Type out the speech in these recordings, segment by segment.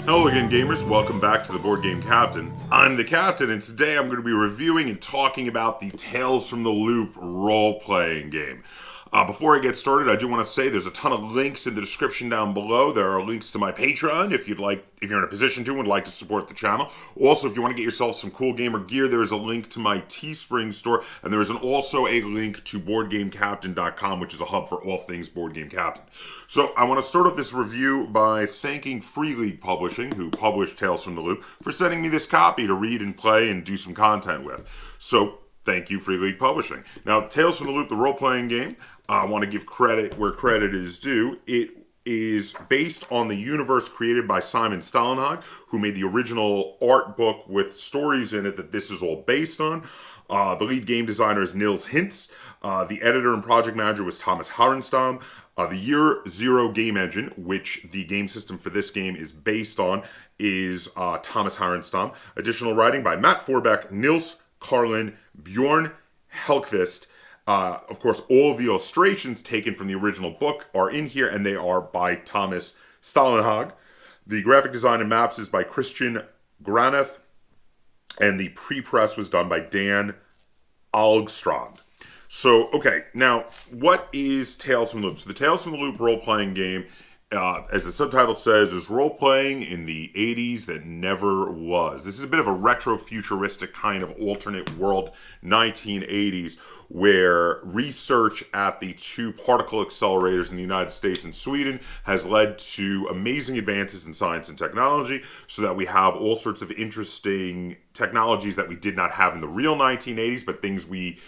Hello again, gamers. Welcome back to the Board Game Captain. I'm the Captain, and today I'm going to be reviewing and talking about the Tales from the Loop role-playing game. Before I get started, I do want to say there's a ton of links in the description down below. There are links to my Patreon if you're in a position to and would like to support the channel. Also, if you want to get yourself some cool gamer gear, there is a link to my Teespring store, and there is also a link to BoardGameCaptain.com, which is a hub for all things Board Game Captain. So I want to start off this review by thanking Free League Publishing, who published Tales from the Loop, for sending me this copy to read and play and do some content with. So thank you, Free League Publishing. Now, Tales from the Loop, the role-playing game, I want to give credit where credit is due. It is based on the universe created by Simon Stalenhag, who made the original art book with stories in it that this is all based on. The lead game designer is Nils Hintz. The editor and project manager was Thomas Harenstam. The Year Zero game engine, which the game system for this game is based on, is Thomas Harenstam. Additional writing by Matt Forbeck, Nils Carlin, Bjorn Helkvist. Of course, all of the illustrations taken from the original book are in here, and they are by Thomas Stalenhag. The graphic design and maps is by Christian Graneth, and the pre-press was done by Dan Algstrand. So, okay, now, what is Tales from the Loop? So the Tales from the Loop role-playing game, as the subtitle says, is role-playing in the 80s that never was. This is a bit of a retro-futuristic kind of alternate world 1980s where research at the two particle accelerators in the United States and Sweden has led to amazing advances in science and technology, so that we have all sorts of interesting technologies that we did not have in the real 1980s, but things we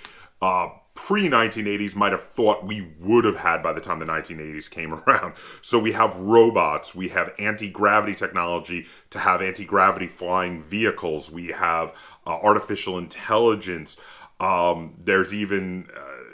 pre-1980s might have thought we would have had by the time the 1980s came around. So we have robots, we have anti-gravity technology to have anti-gravity flying vehicles, we have artificial intelligence, there's even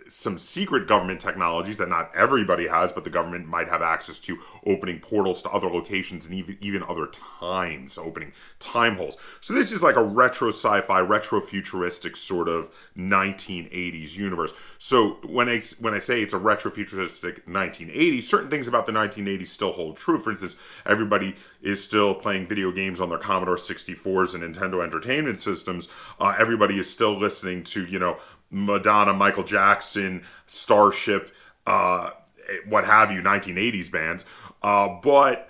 some secret government technologies that not everybody has, but the government might have access to, opening portals to other locations and even other times, opening time holes. So this is like a retro sci-fi, retro futuristic sort of 1980s universe. So when I say it's a retro futuristic 1980s, certain things about the 1980s still hold true. For instance, everybody is still playing video games on their Commodore 64s and Nintendo Entertainment Systems. Everybody is still listening to, Madonna, Michael Jackson, Starship, what have you, 1980s bands. But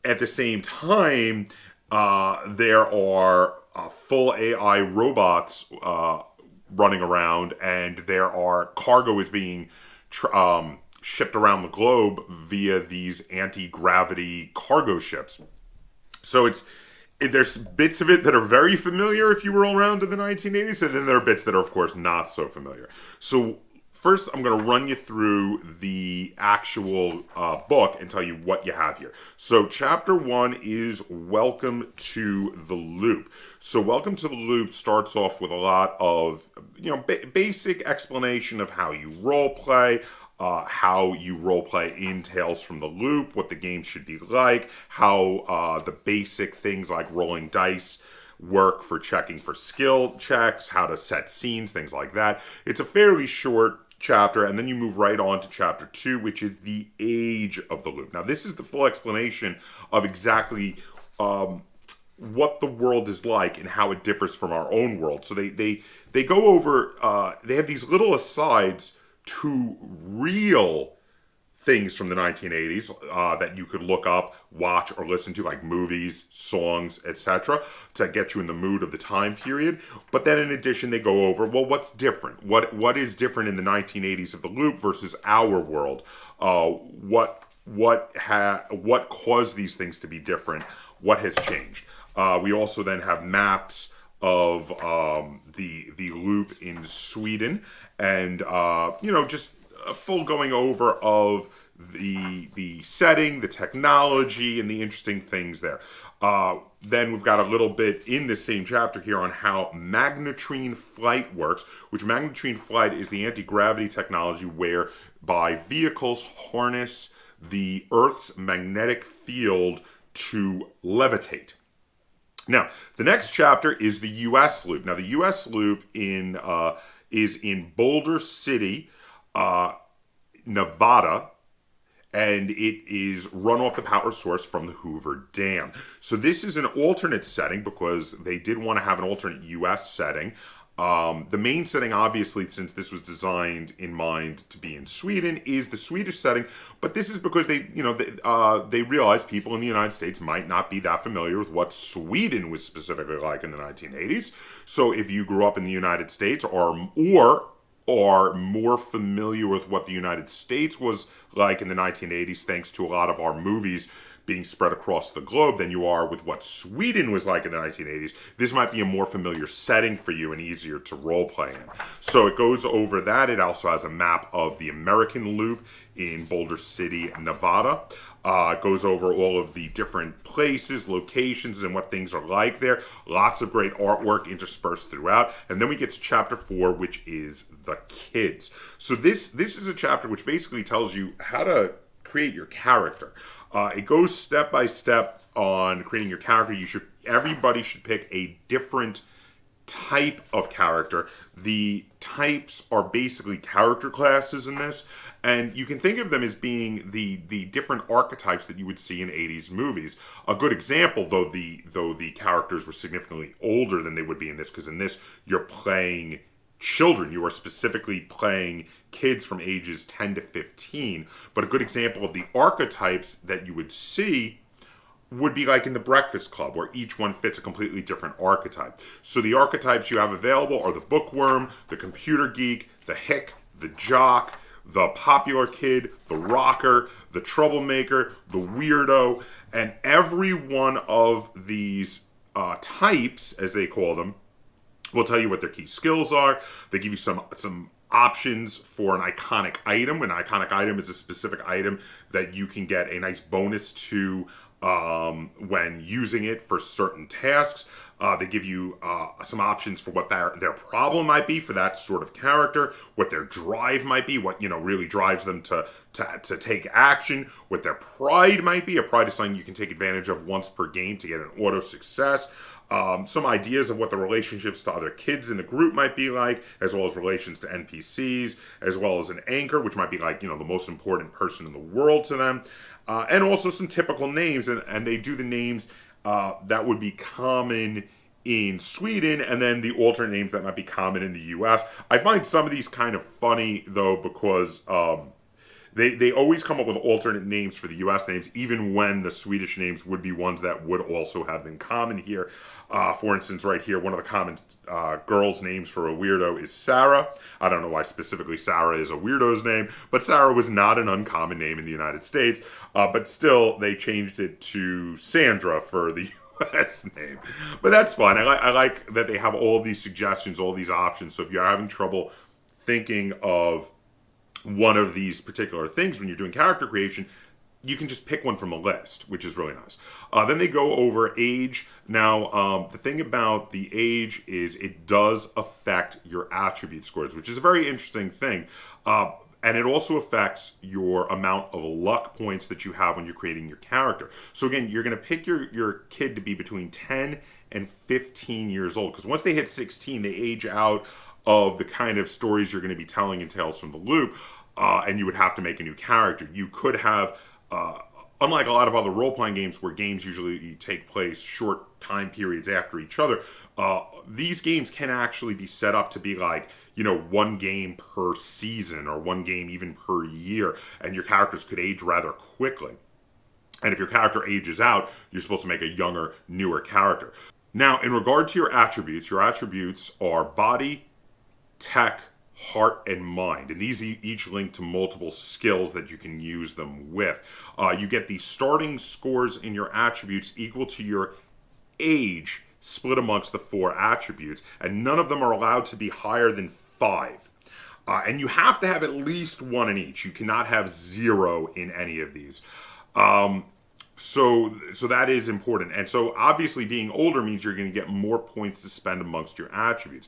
at the same time, there are full AI robots running around, and there are cargo is being shipped around the globe via these anti-gravity cargo ships. So there's bits of it that are very familiar if you were around in the 1980s, and then there are bits that are, of course, not so familiar. So first, I'm going to run you through the actual book and tell you what you have here. So chapter 1 is Welcome to the Loop. So Welcome to the Loop starts off with a lot of, basic explanation of how you role play, how you roleplay in Tales from the Loop, what the game should be like, how the basic things like rolling dice work for checking for skill checks, how to set scenes, things like that. It's a fairly short chapter, and then you move right on to chapter 2, which is the age of the loop. Now, this is the full explanation of exactly what the world is like and how it differs from our own world. So they go over, they have these little asides to real things from the 1980s that you could look up, watch, or listen to, like movies, songs, etc., to get you in the mood of the time period. But then in addition, they go over, well, what's different? What is different in the 1980s of the loop versus our world? What caused these things to be different? What has changed? We also then have maps of the loop in Sweden, and just a full going over of the setting, the technology, and the interesting things there. Then we've got a little bit in the same chapter here on how magnetrine flight works, which magnetrine flight is the anti-gravity technology whereby vehicles harness the Earth's magnetic field to levitate. Now, the next chapter is the U.S. loop. Now, the U.S. loop is in Boulder City, Nevada, and it is run off the power source from the Hoover Dam. So this is an alternate setting because they did want to have an alternate U.S. setting. The main setting, obviously, since this was designed in mind to be in Sweden, is the Swedish setting. But this is because they realized people in the United States might not be that familiar with what Sweden was specifically like in the 1980s. So if you grew up in the United States or are more familiar with what the United States was like in the 1980s, thanks to a lot of our movies being spread across the globe, than you are with what Sweden was like in the 1980s. This might be a more familiar setting for you and easier to role-play in. So it goes over that. It also has a map of the American Loop in Boulder City, Nevada. It goes over all of the different places, locations, and what things are like there. Lots of great artwork interspersed throughout. And then we get to chapter 4, which is the kids. So this is a chapter which basically tells you how to create your character. It goes step by step on creating your character. Everybody should pick a different type of character. The types are basically character classes in this, and you can think of them as being the different archetypes that you would see in 80s movies. A good example, though the characters were significantly older than they would be in this, because in this you're playing children. You are specifically playing kids from ages 10 to 15. But a good example of the archetypes that you would see would be like in the Breakfast Club, where each one fits a completely different archetype. So the archetypes you have available are the bookworm, the computer geek, the hick, the jock, the popular kid, the rocker, the troublemaker, the weirdo, and every one of these types, as they call them, will tell you what their key skills are. They give you some options for an iconic item. An iconic item is a specific item that you can get a nice bonus to when using it for certain tasks. They give you some options for what their problem might be for that sort of character, what their drive might be, what really drives them to take action, what their pride might be. A pride is something you can take advantage of once per game to get an auto success. Some ideas of what the relationships to other kids in the group might be like, as well as relations to NPCs, as well as an anchor, which might be like, the most important person in the world to them. And also some typical names, and they do the names that would be common in Sweden, and then the alternate names that might be common in the US. I find some of these kind of funny, though, because they always come up with alternate names for the US names, even when the Swedish names would be ones that would also have been common here. For instance, right here, one of the common girls' names for a weirdo is Sarah. I don't know why specifically Sarah is a weirdo's name, but Sarah was not an uncommon name in the United States. But still, they changed it to Sandra for the US name. But that's fine. I like that they have all these suggestions, all these options. So if you're having trouble thinking of one of these particular things when you're doing character creation, you can just pick one from a list, which is really nice. Then they go over age. Now, the thing about the age is it does affect your attribute scores, which is a very interesting thing. And it also affects your amount of luck points that you have when you're creating your character. So again, you're going to pick your kid to be between 10 and 15 years old, because once they hit 16, they age out of the kind of stories you're going to be telling in Tales from the Loop, and you would have to make a new character. You could have, unlike a lot of other role-playing games where games usually take place short time periods after each other, these games can actually be set up to be like, one game per season or one game even per year, and your characters could age rather quickly. And if your character ages out, you're supposed to make a younger, newer character. Now, in regard to your attributes are body, tech, heart, and mind. And these each link to multiple skills that you can use them with. You get the starting scores in your attributes equal to your age split amongst the 4 attributes. And none of them are allowed to be higher than 5. And you have to have at least 1 in each. You cannot have 0 in any of these. So that is important. And so obviously being older means you're going to get more points to spend amongst your attributes.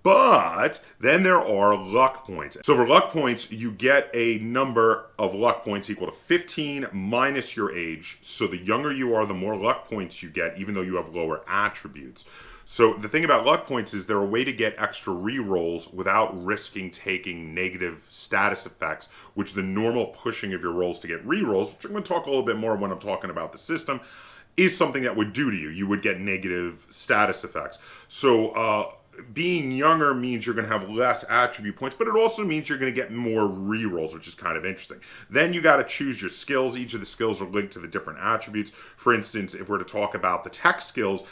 But then there are luck points. So for luck points, you get a number of luck points equal to 15 minus your age. So the younger you are, the more luck points you get, even though you have lower attributes. So the thing about luck points is they're a way to get extra rerolls without risking taking negative status effects, which the normal pushing of your rolls to get rerolls, which I'm going to talk a little bit more when I'm talking about the system, is something that would do to you. You would get negative status effects. So being younger means you're going to have less attribute points, but it also means you're going to get more rerolls, which is kind of interesting. Then you got to choose your skills. Each of the skills are linked to the different attributes. For instance, if we're to talk about the tech skills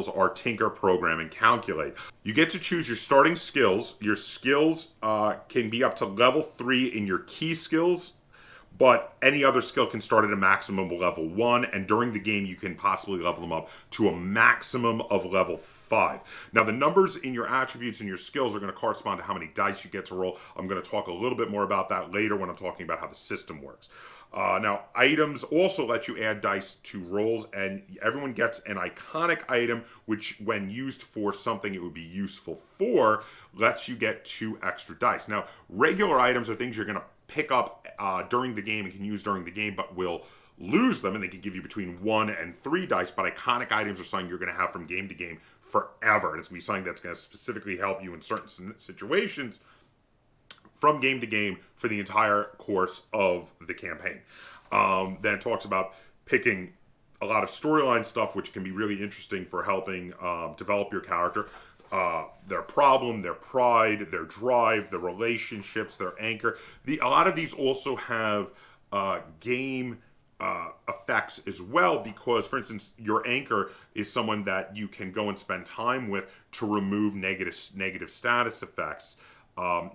are Tinker, Program, and Calculate. You get to choose your starting skills. Your skills can be up to level 3 in your key skills, but any other skill can start at a maximum of level 1, and during the game you can possibly level them up to a maximum of level 5. Now the numbers in your attributes and your skills are going to correspond to how many dice you get to roll. I'm going to talk a little bit more about that later when I'm talking about how the system works. Now, items also let you add dice to rolls, and everyone gets an iconic item, which when used for something it would be useful for, lets you get 2 extra dice. Now, regular items are things you're going to pick up during the game and can use during the game, but will lose them, and they can give you between 1 and 3 dice. But iconic items are something you're going to have from game to game forever, and it's going to be something that's going to specifically help you in certain situations from game to game for the entire course of the campaign. Then it talks about picking a lot of storyline stuff, which can be really interesting for helping develop your character. Their problem, their pride, their drive, their relationships, their anchor. A lot of these also have game effects as well, because, for instance, your anchor is someone that you can go and spend time with to remove negative status effects.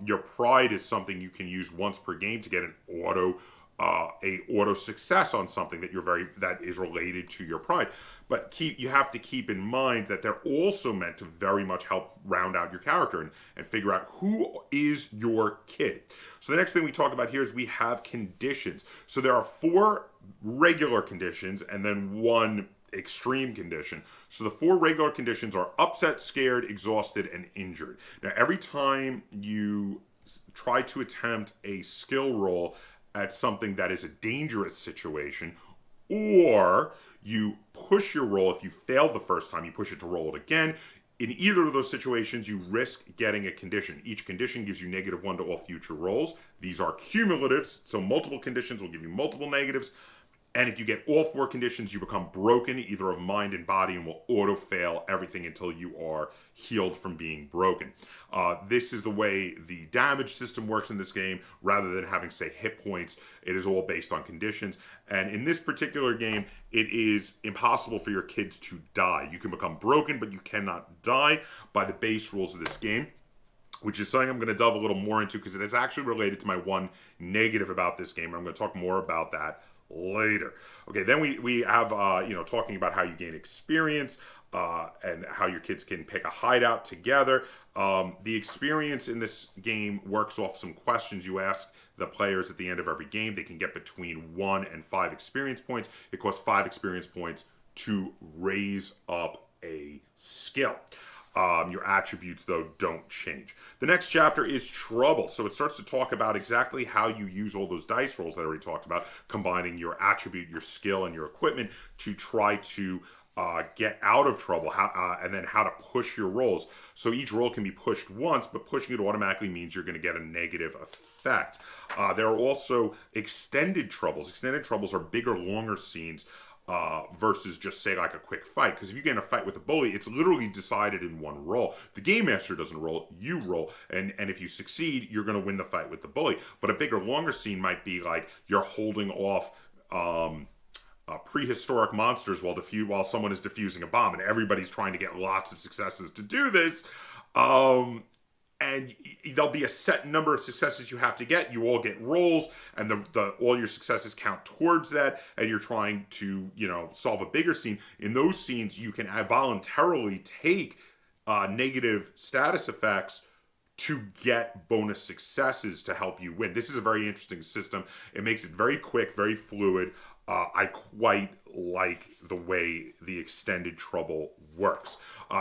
Your pride is something you can use once per game to get an auto success on something that is related to your pride. But you have to keep in mind that they're also meant to very much help round out your character and figure out who is your kid. So the next thing we talk about here is we have conditions. So there are 4 regular conditions and then 1 extreme condition. So the 4 regular conditions are upset, scared, exhausted, and injured. Now every time you try to attempt a skill roll at something that is a dangerous situation, or you push your roll, if you failed the first time, you push it to roll it again. In either of those situations, you risk getting a condition. Each condition gives you -1 to all future rolls. These are cumulative, so multiple conditions will give you multiple negatives. And if you get all 4 conditions, you become broken, either of mind and body, and will auto-fail everything until you are healed from being broken. This is the way the damage system works in this game. Rather than having, say, hit points, it is all based on conditions. And in this particular game, it is impossible for your kids to die. You can become broken, but you cannot die by the base rules of this game, which is something I'm going to delve a little more into because it is actually related to my one negative about this game. And I'm going to talk more about that later. Okay, then we have talking about how you gain experience and how your kids can pick a hideout together. The experience in this game works off some questions you ask the players at the end of every game. They can get between 1 and 5 experience points. It costs 5 experience points to raise up a skill. Your attributes, though, don't change. The next chapter is Trouble. So it starts to talk about exactly how you use all those dice rolls that I already talked about, combining your attribute, your skill, and your equipment to try to get out of trouble, and then how to push your rolls. So each roll can be pushed once, but pushing it automatically means you're going to get a negative effect. There are also extended troubles. Extended troubles are bigger, longer scenes versus just, say, like a quick fight. Because if you get in a fight with a bully, it's literally decided in one roll. The game master doesn't roll, you roll. And if you succeed, you're going to win the fight with the bully. But a bigger, longer scene might be like you're holding off prehistoric monsters while someone is defusing a bomb, and everybody's trying to get lots of successes to do this. And there'll be a set number of successes you have to get. You all get rolls, and all your successes count towards that, and you're trying to, solve a bigger scene. In those scenes, you can voluntarily take negative status effects to get bonus successes to help you win. This is a very interesting system. It makes it very quick, very fluid. I quite like the way the extended trouble works.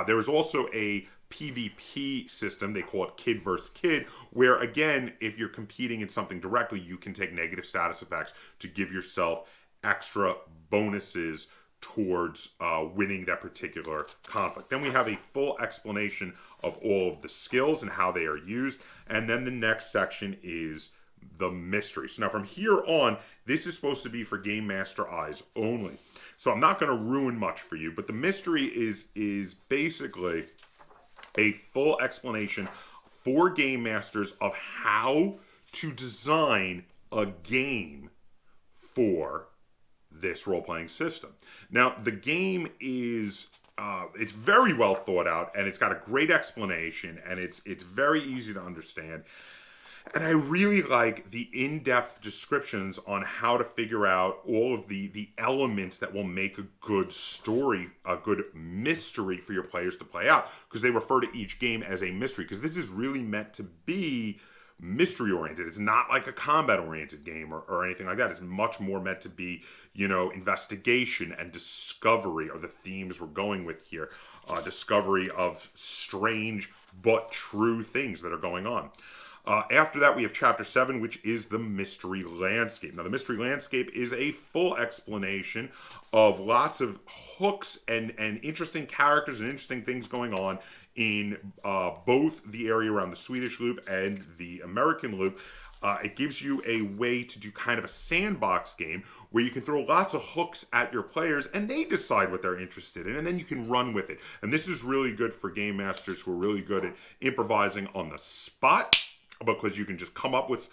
There is also a PvP system. They call it kid versus kid, where again, if you're competing in something directly, you can take negative status effects to give yourself extra bonuses towards winning that particular conflict. Then we have a full explanation of all of the skills and how they are used. And then the next section is the mystery. So now from here on, this is supposed to be for Game Master eyes only. So I'm not going to ruin much for you, but the mystery is basically a full explanation for Game Masters of how to design a game for this role-playing system. Now, the game is it's very well thought out, and it's got a great explanation, and it's very easy to understand. And I really like the in-depth descriptions on how to figure out all of the elements that will make a good story, a good mystery for your players to play out, because they refer to each game as a mystery, because this is really meant to be mystery oriented. It's not like a combat oriented game or anything like that. It's much more meant to be, investigation and discovery are the themes we're going with here. Discovery of strange but true things that are going on. After that, we have Chapter 7, which is the Mystery Landscape. Now, the Mystery Landscape is a full explanation of lots of hooks and interesting characters and interesting things going on in both the area around the Swedish loop and the American loop. It gives you a way to do kind of a sandbox game where you can throw lots of hooks at your players and they decide what they're interested in, and then you can run with it. And this is really good for game masters who are really good at improvising on the spot, because you can just come up with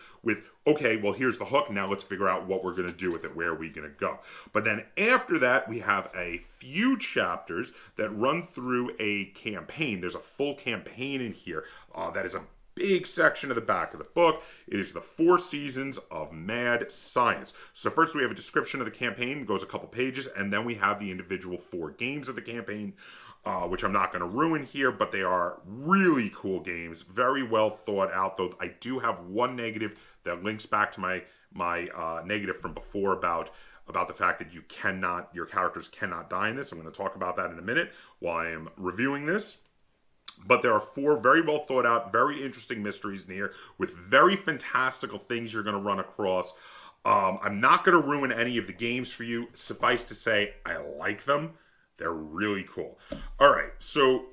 okay, well, here's the hook, now let's figure out what we're going to do with it, where are we going to go. But then after that, we have a few chapters that run through a campaign. There's a full campaign in here that is a big section of the back of the book. It is the 4 seasons of mad science. So first we have a description of the campaign, it goes a couple pages, and then we have the individual 4 games of the campaign, which I'm not going to ruin here, but they are really cool games, very well thought out, though I do have one negative that links back to my negative from before about the fact that your characters cannot die in this. I'm going to talk about that in a minute while I am reviewing this. But there are 4 very well thought out, very interesting mysteries in here with very fantastical things you're going to run across. I'm not going to ruin any of the games for you. Suffice to say, I like them. They're really cool. All right, so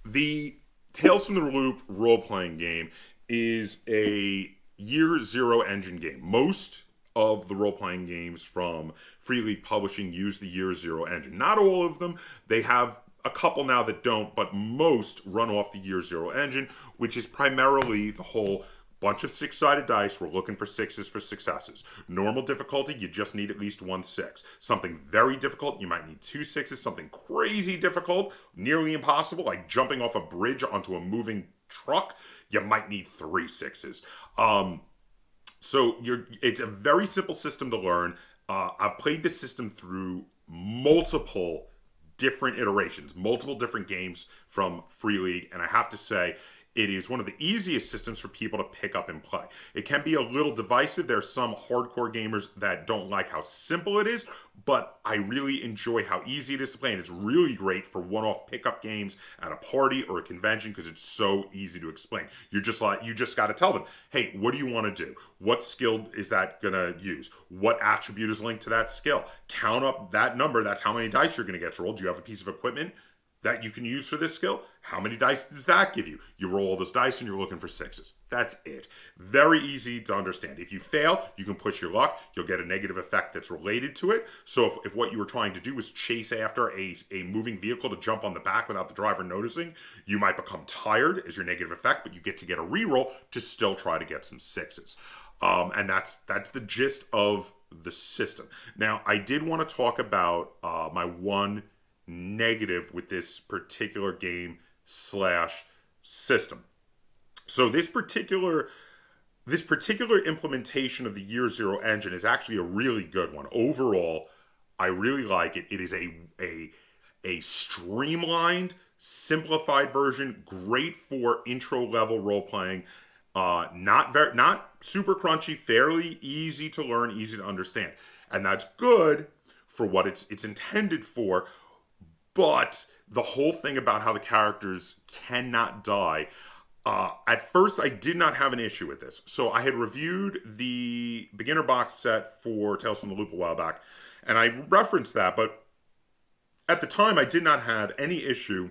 the Tales from the Loop role-playing game is a Year Zero engine game. Most of the role-playing games from Free League Publishing use the Year Zero engine. Not all of them. They have a couple now that don't, but most run off the Year Zero engine, which is primarily the whole bunch of 6-sided dice. We're looking for 6s for successes. Normal difficulty, you just need at least 1 6. Something very difficult, you might need 2 6s. Something crazy difficult, nearly impossible, like jumping off a bridge onto a moving truck, you might need 3 6s. So it's a very simple system to learn. I've played this system through multiple different iterations, multiple different games from Free League, and I have to say, it is one of the easiest systems for people to pick up and play. It can be a little divisive. There are some hardcore gamers that don't like how simple it is, but I really enjoy how easy it is to play, and it's really great for one-off pickup games at a party or a convention because it's so easy to explain. You just got to tell them, hey, what do you want to do? What skill is that going to use? What attribute is linked to that skill? Count up that number. That's how many dice you're going to get to roll. Do you have a piece of equipment that you can use for this skill? How many dice does that give you? You roll all those dice and you're looking for 6s. That's it. Very easy to understand. If you fail, you can push your luck. You'll get a negative effect that's related to it. So if what you were trying to do was chase after a moving vehicle to jump on the back without the driver noticing, you might become tired as your negative effect, but you get to get a reroll to still try to get some 6s. And that's the gist of the system. Now, I did want to talk about my one negative with this particular game / system. So this particular implementation of the Year Zero engine is actually a really good one. Overall, I really like it. It is a streamlined, simplified version, great for intro level role playing. Not super crunchy, fairly easy to learn, easy to understand, and that's good for what it's intended for. But the whole thing about how the characters cannot die. At first, I did not have an issue with this. So I had reviewed the beginner box set for Tales from the Loop a while back, and I referenced that, but at the time, I did not have any issue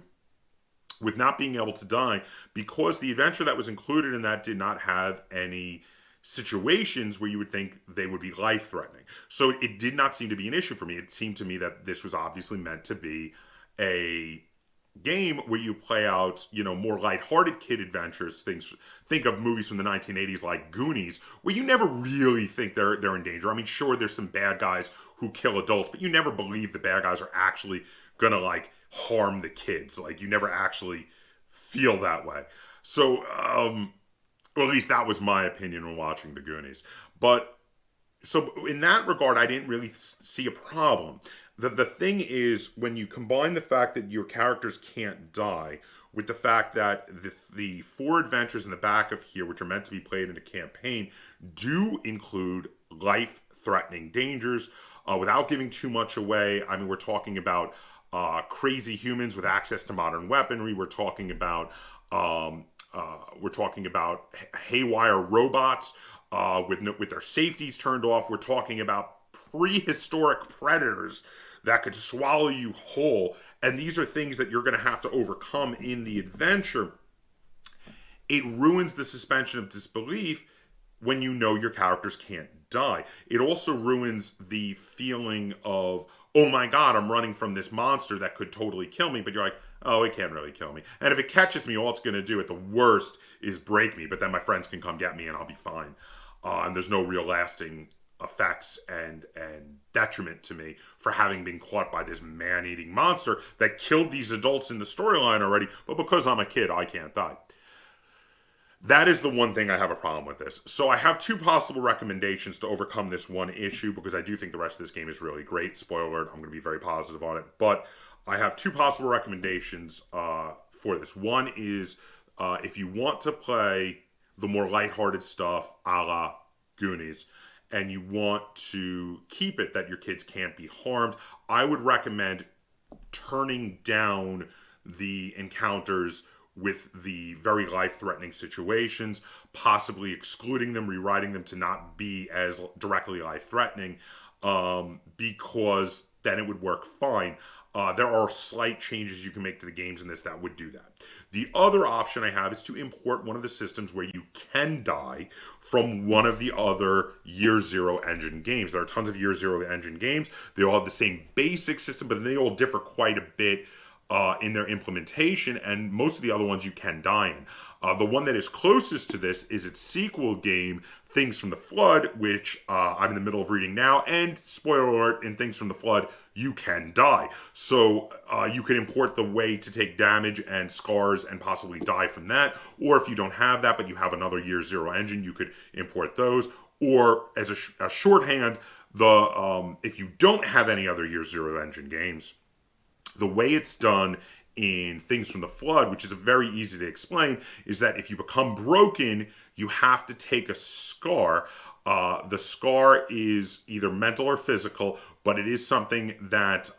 with not being able to die because the adventure that was included in that did not have any situations where you would think they would be life threatening. So it did not seem to be an issue for me. It seemed to me that this was obviously meant to be a game where you play out, more lighthearted kid adventures. Think of movies from the 1980s like Goonies, where you never really think they're in danger. I mean, sure, there's some bad guys who kill adults, but you never believe the bad guys are actually gonna harm the kids. You never actually feel that way. So, or at least that was my opinion when watching the Goonies. But so in that regard, I didn't really see a problem. The thing is, when you combine the fact that your characters can't die with the fact that the 4 adventures in the back of here, which are meant to be played in a campaign, do include life-threatening dangers. Without giving too much away, I mean, we're talking about crazy humans with access to modern weaponry. We're talking about haywire robots with their safeties turned off. We're talking about prehistoric predators that could swallow you whole. And these are things that you're going to have to overcome in the adventure. It ruins the suspension of disbelief when you know your characters can't die. It also ruins the feeling of, oh my god, I'm running from this monster that could totally kill me, but you're like, oh, it can't really kill me. And if it catches me, all it's going to do at the worst is break me, but then my friends can come get me and I'll be fine. And there's no real lasting effects and detriment to me for having been caught by this man-eating monster that killed these adults in the storyline already, but because I'm a kid, I can't die. That is the one thing I have a problem with this. So I have 2 possible recommendations to overcome this one issue, because I do think the rest of this game is really great. Spoiler alert, I'm going to be very positive on it. But I have 2 possible recommendations for this. One is if you want to play the more lighthearted stuff a la Goonies, and you want to keep it that your kids can't be harmed, I would recommend turning down the encounters with the very life-threatening situations, possibly excluding them, rewriting them to not be as directly life-threatening, because then it would work fine. There are slight changes you can make to the games in this that would do that. The other option I have is to import one of the systems where you can die from one of the other Year Zero engine games. There are tons of Year Zero engine games. They all have the same basic system, but they all differ quite a bit in their implementation, and most of the other ones you can die in. The one that is closest to this is its sequel game, Things from the Flood, which I'm in the middle of reading now, and spoiler alert, in Things from the Flood, you can die. So you can import the way to take damage and scars and possibly die from that, or if you don't have that, but you have another Year Zero engine, you could import those, or as a shorthand, if you don't have any other Year Zero engine games, the way it's done in Things from the Flood, which is very easy to explain, is that if you become broken, you have to take a scar. The scar is either mental or physical, but it is something that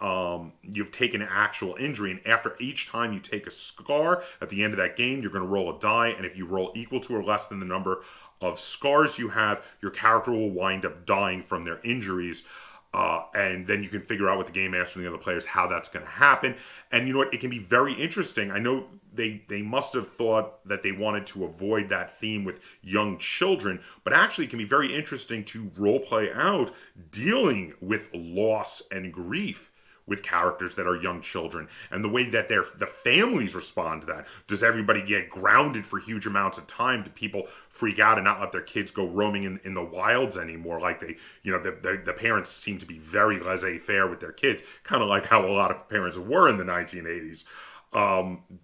you've taken an actual injury. And after each time you take a scar, at the end of that game, you're going to roll a die. And if you roll equal to or less than the number of scars you have, your character will wind up dying from their injuries. And then you can figure out with the game master and the other players how that's going to happen. And you know what? It can be very interesting. I know they must have thought that they wanted to avoid that theme with young children, but actually it can be very interesting to role play out dealing with loss and grief with characters that are young children, and the way that the families respond to that. Does everybody get grounded for huge amounts of time? Do people freak out and not let their kids go roaming in the wilds anymore? Like the parents seem to be very laissez-faire with their kids, kind of like how a lot of parents were in the 1980s.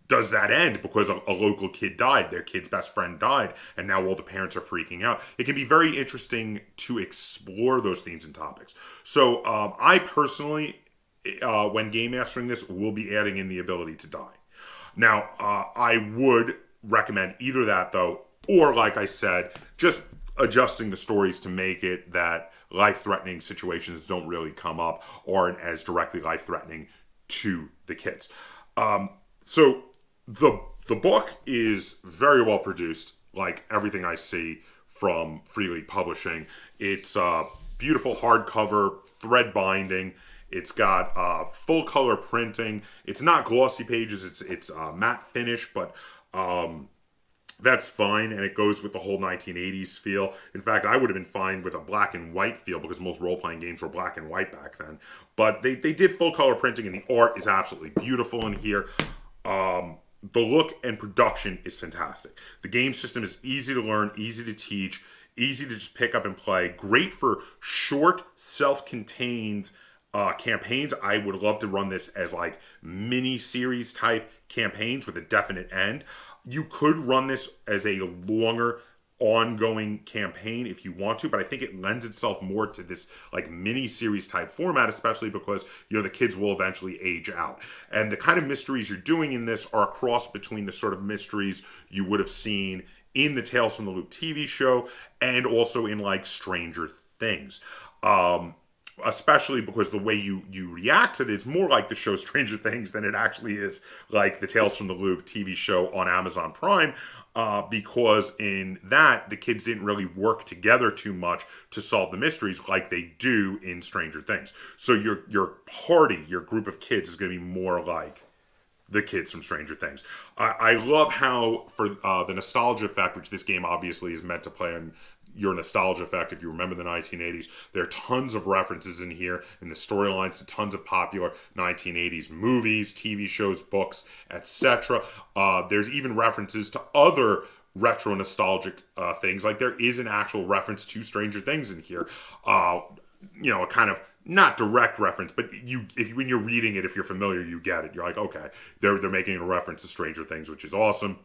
Does that end because a local kid died, their kid's best friend died, and now all the parents are freaking out? It can be very interesting to explore those themes and topics. So I personally, when game mastering this, will be adding in the ability to die. Now, I would recommend either that, though, or, like I said, just adjusting the stories to make it that life-threatening situations don't really come up or aren't as directly life-threatening to the kids. So the book is very well produced, like everything I see from Free League Publishing. It's beautiful hardcover, thread binding. It's got full color printing. It's not glossy pages. It's matte finish, but that's fine, and it goes with the whole 1980s feel. In fact, I would have been fine with a black and white feel because most role playing games were black and white back then. But they did full color printing, and the art is absolutely beautiful in here. The look and production is fantastic. The game system is easy to learn, easy to teach, easy to just pick up and play. Great for short, self-contained campaigns. I would love to run this as like mini series type campaigns with a definite end. You could run this as a longer ongoing campaign if you want to, but I think it lends itself more to this like mini series type format, especially because the kids will eventually age out, and the kind of mysteries you're doing in this are a cross between the sort of mysteries you would have seen in the Tales from the Loop TV show and also in like Stranger Things. Especially because the way you react to it is more like the show Stranger Things than it actually is like the Tales from the Loop TV show on Amazon Prime, because in that, the kids didn't really work together too much to solve the mysteries like they do in Stranger Things. So your party, your group of kids is going to be more like the kids from Stranger Things. I love how, for the nostalgia effect, which this game obviously is meant to play on your nostalgia effect if you remember the 1980s, there are tons of references in here in the storylines to tons of popular 1980s movies, TV shows, books, etc. There's even references to other retro nostalgic things. Like there is an actual reference to Stranger Things in here. A kind of not direct reference, but when you're reading it, if you're familiar, you get it. You're like, okay, they're making a reference to Stranger Things, which is awesome.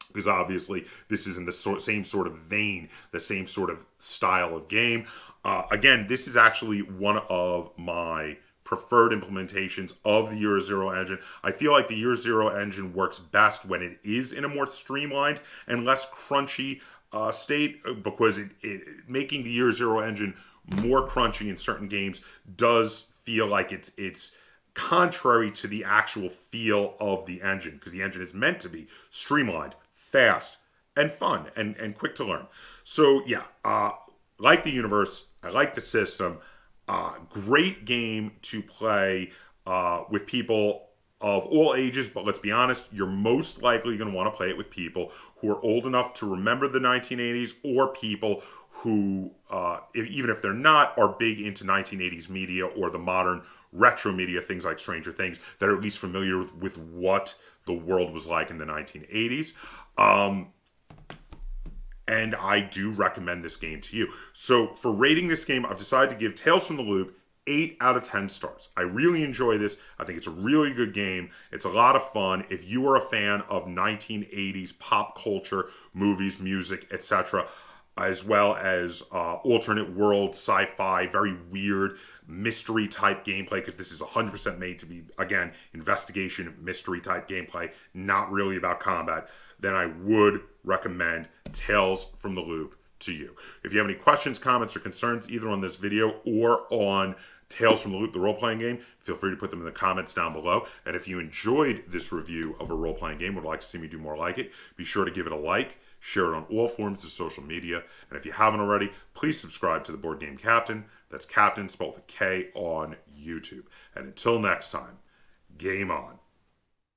Because obviously this is in the same sort of vein, the same sort of style of game. Again, this is actually one of my preferred implementations of the Year Zero engine. I feel like the Year Zero engine works best when it is in a more streamlined and less crunchy state, because making the Year Zero engine more crunchy in certain games does feel like it's contrary to the actual feel of the engine, because the engine is meant to be streamlined, fast, and fun, and quick to learn. So yeah, like the universe, I like the system. Great game to play with people of all ages, but let's be honest, you're most likely going to want to play it with people who are old enough to remember the 1980s, or people who, even if they're not, are big into 1980s media or the modern retro media, things like Stranger Things, that are at least familiar with what the world was like in the 1980s. And I do recommend this game to you. So for rating this game, I've decided to give Tales from the Loop 8 out of 10 stars. I really enjoy this. I think it's a really good game. It's a lot of fun. If you are a fan of 1980s pop culture, movies, music, etc., as well as alternate world, sci-fi, very weird mystery type gameplay, because this is 100% made to be, again, investigation mystery type gameplay, not really about combat, then I would recommend Tales from the Loop to you. If you have any questions, comments, or concerns either on this video or on Tales from the Loop, the role-playing game, feel free to put them in the comments down below. And if you enjoyed this review of a role-playing game, would like to see me do more like it, be sure to give it a like, share it on all forms of social media, and if you haven't already, please subscribe to the Board Game Captain. That's Captain spelled with a K on YouTube. And until next time, game on.